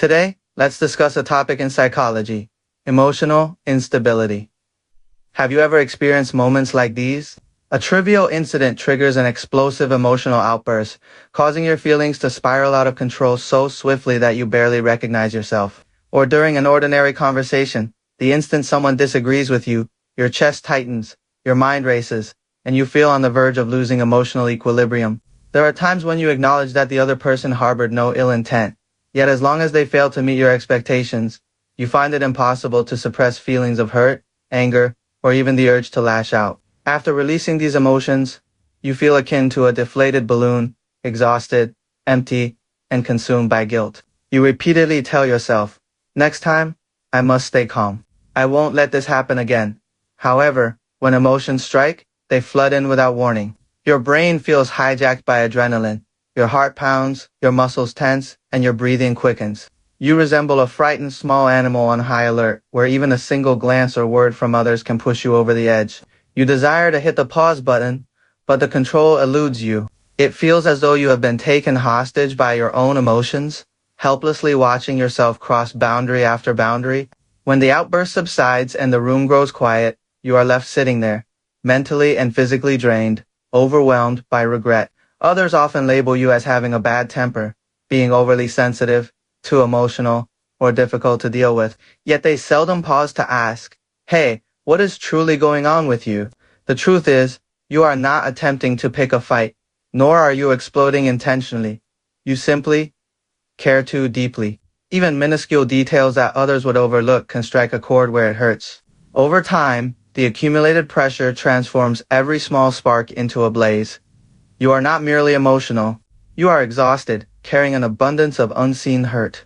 Today, let's discuss a topic in psychology: emotional instability. Have you ever experienced moments like these? A trivial incident triggers an explosive emotional outburst, causing your feelings to spiral out of control so swiftly that you barely recognize yourself. Or during an ordinary conversation, the instant someone disagrees with you, your chest tightens, your mind races, and you feel on the verge of losing emotional equilibrium. There are times when you acknowledge that the other person harbored no ill intent, yet as long as they fail to meet your expectations, you find it impossible to suppress feelings of hurt, anger, or even the urge to lash out. After releasing these emotions, you feel akin to a deflated balloon, exhausted, empty, and consumed by guilt. You repeatedly tell yourself, "Next time, I must stay calm. I won't let this happen again." However, when emotions strike, they flood in without warning. Your brain feels hijacked by adrenaline. Your heart pounds, your muscles tense, and your breathing quickens. You resemble a frightened small animal on high alert, where even a single glance or word from others can push you over the edge. You desire to hit the pause button, but the control eludes you. It feels as though you have been taken hostage by your own emotions, helplessly watching yourself cross boundary after boundary. When the outburst subsides and the room grows quiet, you are left sitting there, mentally and physically drained, overwhelmed by regret. Others often label you as having a bad temper, being overly sensitive, too emotional, or difficult to deal with, yet they seldom pause to ask, "Hey, what is truly going on with you?" The truth is, you are not attempting to pick a fight, nor are you exploding intentionally. You simply care too deeply. Even minuscule details that others would overlook can strike a chord where it hurts. Over time, the accumulated pressure transforms every small spark into a blaze. You are not merely emotional. You are exhausted, carrying an abundance of unseen hurt.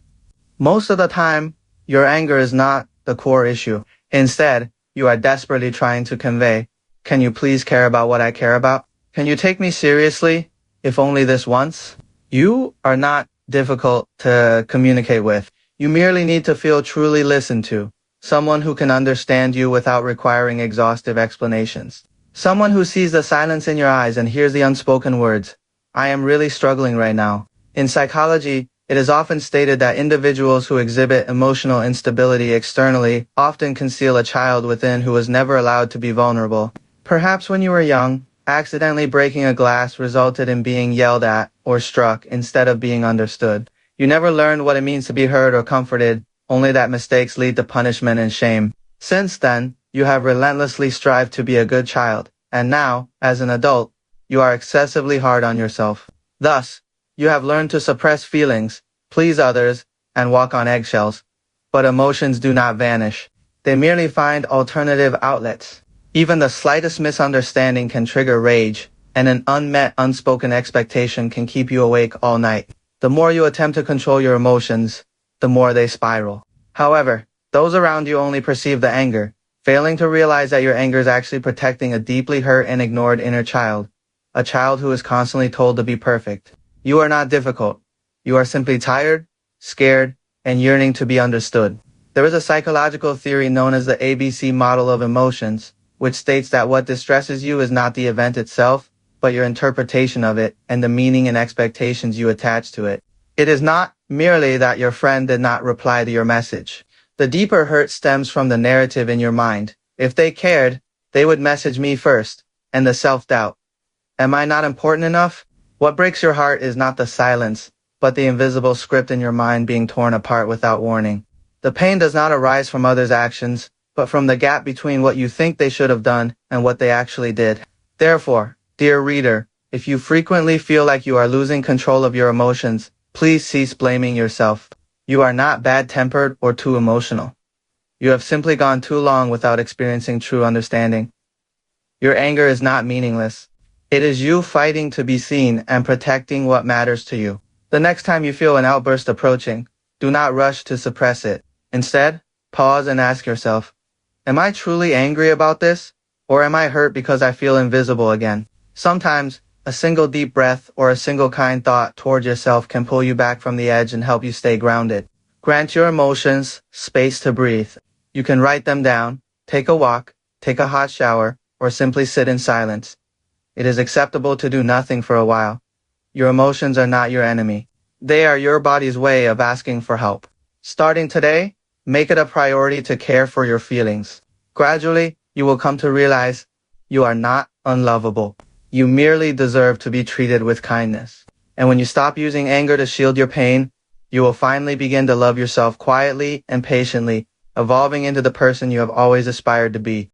Most of the time, your anger is not the core issue. Instead, you are desperately trying to convey, "Can you please care about what I care about? Can you take me seriously, if only this once?" You are not difficult to communicate with. You merely need to feel truly listened to. Someone who can understand you without requiring exhaustive explanations. Someone who sees the silence in your eyes and hears the unspoken words, "I am really struggling right now." In psychology, it is often stated that individuals who exhibit emotional instability externally often conceal a child within who was never allowed to be vulnerable. Perhaps when you were young, accidentally breaking a glass resulted in being yelled at or struck instead of being understood. You never learned what it means to be heard or comforted, only that mistakes lead to punishment and shame. Since then, you have relentlessly strived to be a good child, and now, as an adult, you are excessively hard on yourself. Thus, you have learned to suppress feelings, please others, and walk on eggshells. But emotions do not vanish. They merely find alternative outlets. Even the slightest misunderstanding can trigger rage, and an unmet unspoken expectation can keep you awake all night. The more you attempt to control your emotions, the more they spiral. However, those around you only perceive the anger, failing to realize that your anger is actually protecting a deeply hurt and ignored inner child, a child who is constantly told to be perfect. You are not difficult. You are simply tired, scared, and yearning to be understood. There is a psychological theory known as the ABC model of emotions, which states that what distresses you is not the event itself, but your interpretation of it and the meaning and expectations you attach to it. It is not merely that your friend did not reply to your message. The deeper hurt stems from the narrative in your mind. If they cared, they would message me first, and the self-doubt. Am I not important enough? What breaks your heart is not the silence, but the invisible script in your mind being torn apart without warning. The pain does not arise from others' actions, but from the gap between what you think they should have done and what they actually did. Therefore, dear reader, if you frequently feel like you are losing control of your emotions, please cease blaming yourself. You are not bad-tempered or too emotional. You have simply gone too long without experiencing true understanding. Your anger is not meaningless. It is you fighting to be seen and protecting what matters to you. The next time you feel an outburst approaching, do not rush to suppress it. Instead, pause and ask yourself, "Am I truly angry about this? Or am I hurt because I feel invisible again?" Sometimes, a single deep breath or a single kind thought toward yourself can pull you back from the edge and help you stay grounded. Grant your emotions space to breathe. You can write them down, take a walk, take a hot shower, or simply sit in silence. It is acceptable to do nothing for a while. Your emotions are not your enemy. They are your body's way of asking for help. Starting today, make it a priority to care for your feelings. Gradually, you will come to realize you are not unlovable. You merely deserve to be treated with kindness. And when you stop using anger to shield your pain, you will finally begin to love yourself quietly and patiently, evolving into the person you have always aspired to be.